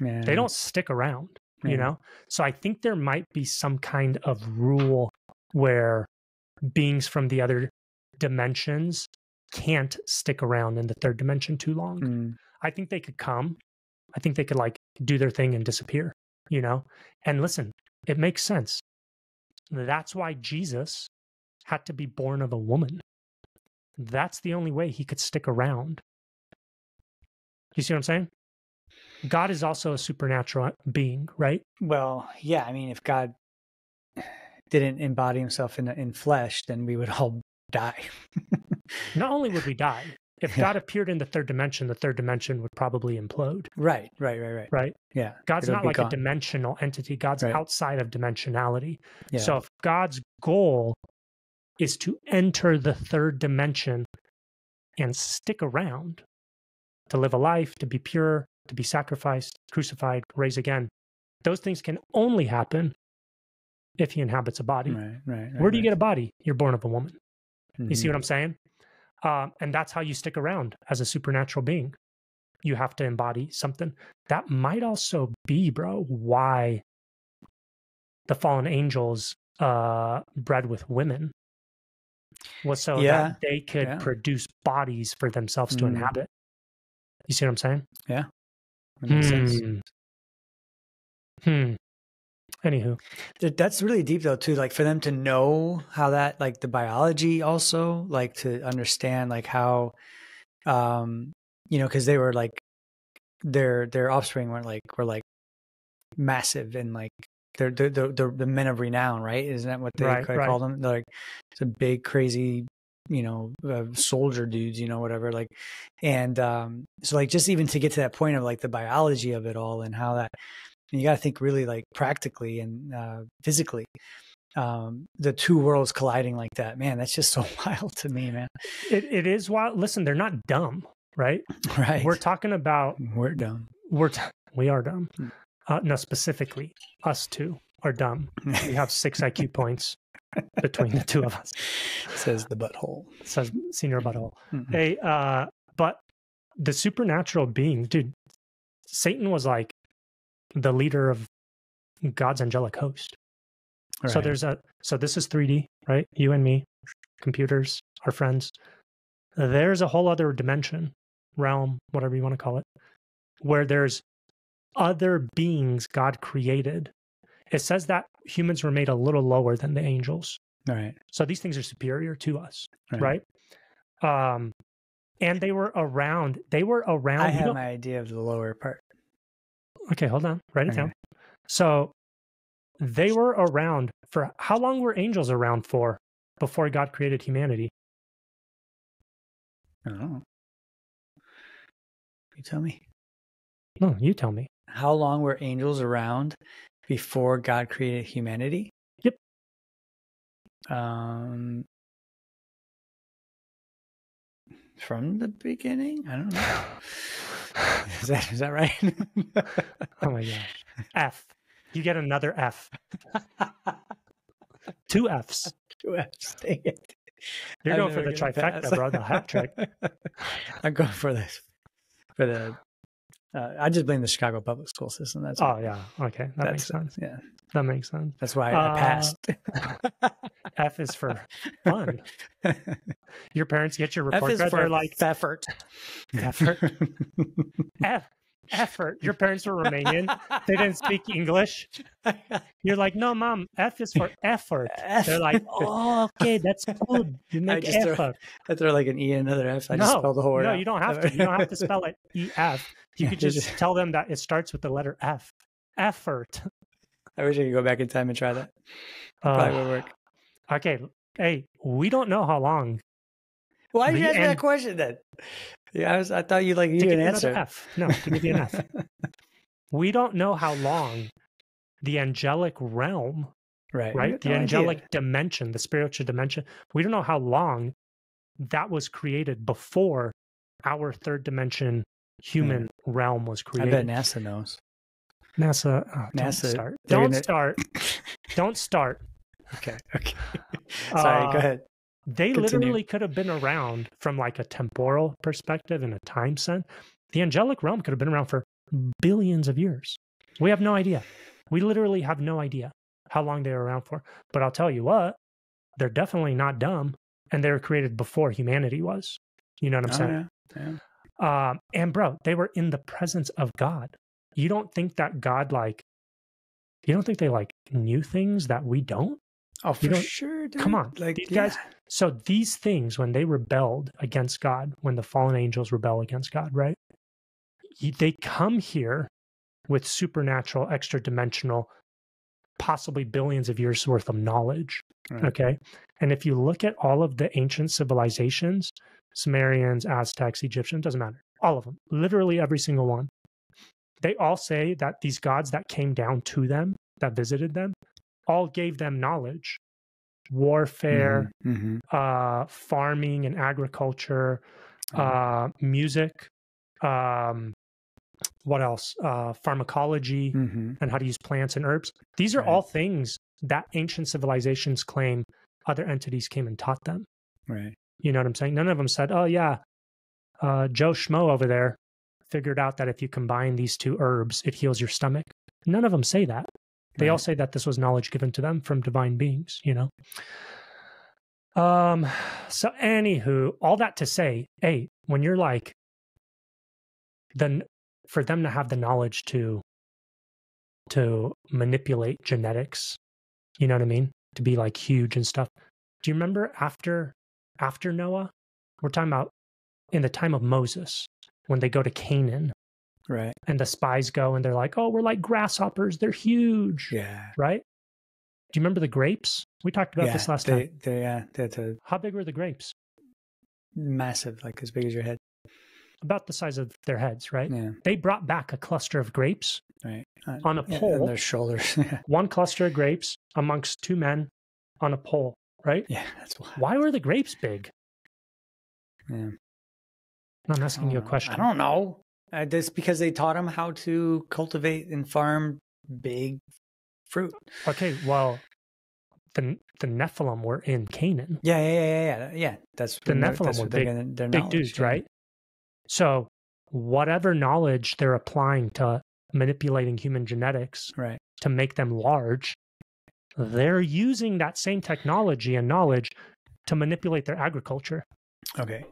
Yeah. They don't stick around, you Yeah. know? So I think there might be some kind of rule where beings from the other dimensions can't stick around in the third dimension too long. Mm. I think they could come. I think they could like do their thing and disappear, you know? And listen, it makes sense. That's why Jesus had to be born of a woman. That's the only way he could stick around. You see what I'm saying? God is also a supernatural being, right? Well, yeah. I mean, if God didn't embody himself in flesh, then we would all die. Not only would we die, if God appeared in the third dimension would probably implode. Right. Right? Yeah. God's It'll not be like gone. a dimensional entity. God's Right. outside of dimensionality. Yeah. So if God's goal is to enter the third dimension and stick around, to live a life, to be pure, to be sacrificed, crucified, raised again, those things can only happen if he inhabits a body. Right. Where do you get a body? You're born of a woman. Mm-hmm. You see what I'm saying? And that's how you stick around as a supernatural being. You have to embody something. That might also be, bro, why the fallen angels bred with women was so that they could produce bodies for themselves to inhabit. You see what I'm saying? Yeah. That makes sense. Anywho. That's really deep though too, like for them to know how that, like the biology also, like to understand like how, you know, cause they were like, their offspring were like massive and like they're the men of renown, right? Isn't that what they call them? They're like, it's a big, crazy, you know, soldier dudes, you know, whatever, like, and, so like, just even to get to that point of like the biology of it all and how that, and you got to think really like practically and physically, the two worlds colliding like that, man, that's just so wild to me, man. It is wild. Listen, they're not dumb, right? Right. We're talking about we're dumb. We are dumb. No, specifically, us two are dumb. We have 6 IQ points between the two of us. Says the butthole. Says senior butthole. Hey, but the supernatural being, dude, Satan was like the leader of God's angelic host. Right. So this is 3D, right? You and me, computers, our friends. There's a whole other dimension, realm, whatever you want to call it, where there's other beings God created. It says that humans were made a little lower than the angels. Right. So these things are superior to us, right? And they were around. I have my idea of the lower part. Okay, hold on. Write it down. So they were around for, how long were angels around for before God created humanity? I don't know. You tell me. No, you tell me. How long were angels around before God created humanity? Yep. From the beginning? I don't know. Is that right? Oh my gosh. F. You get another F. 2 Fs. 2 Fs. Dang it. You're going for the trifecta, bro. The hat trick. I'm going for this. For the. I just blame the Chicago public school system. That's yeah. Okay, that makes sense. Yeah, that makes sense. That's why I passed. F is for fun. Your parents get your report card. They're like effort. Effort. Your parents were Romanian. They didn't speak English. You're like, no, mom. F is for effort. They're like, oh, okay, that's good. You make effort. I throw like an E and another F. I just spell the whole word. No, out. You don't have to. You don't have to spell it EF. You could just tell them that it starts with the letter F. Effort. I wish I could go back in time and try that. Probably would work. Okay. Hey, we don't know how long. Why did you ask me that question then? Yeah, I thought you knew an answer. F. No, to give you an F. We don't know how long the angelic realm, right? The angelic dimension, the spiritual dimension. We don't know how long that was created before our third dimension human realm was created. I bet NASA knows. NASA. Don't start. Don't start. Okay. Sorry, go ahead. They literally could have been around from like a temporal perspective and a time sense. The angelic realm could have been around for billions of years. We have no idea. We literally have no idea how long they were around for. But I'll tell you what, they're definitely not dumb. And they were created before humanity was. You know what I'm saying? Yeah. And bro, they were in the presence of God. You don't think that God, like, you don't think they like knew things that we don't? Oh, for sure, dude. Come on. Like, these guys. So these things, when they rebelled against God, when the fallen angels rebel against God, right? They come here with supernatural, extra dimensional, possibly billions of years worth of knowledge. Right. Okay. And if you look at all of the ancient civilizations, Sumerians, Aztecs, Egyptians, doesn't matter. All of them, literally every single one. They all say that these gods that came down to them, that visited them, all gave them knowledge, warfare, farming and agriculture, music, what else? Pharmacology and how to use plants and herbs. These are all things that ancient civilizations claim other entities came and taught them. Right. You know what I'm saying? None of them said, oh yeah, Joe Schmo over there figured out that if you combine these two herbs, it heals your stomach. None of them say that. They all say that this was knowledge given to them from divine beings, you know? So anywho, all that to say, hey, when you're like, then for them to have the knowledge to manipulate genetics, you know what I mean? To be like huge and stuff. Do you remember after Noah? We're talking about in the time of Moses, when they go to Canaan. Right. And the spies go and they're like, oh, we're like grasshoppers. They're huge. Yeah. Right? Do you remember the grapes? We talked about this last time. How big were the grapes? Massive, like as big as your head. About the size of their heads, right? Yeah. They brought back a cluster of grapes on a pole. On their shoulders. One cluster of grapes amongst two men on a pole, right? Yeah, that's wild. Why were the grapes big? Yeah. I'm asking you a question. I don't know. That's because they taught them how to cultivate and farm big fruit. Okay, well, the Nephilim were in Canaan. Yeah. That's the Nephilim were big dudes, right? So whatever knowledge they're applying to manipulating human genetics to make them large, they're using that same technology and knowledge to manipulate their agriculture. Okay.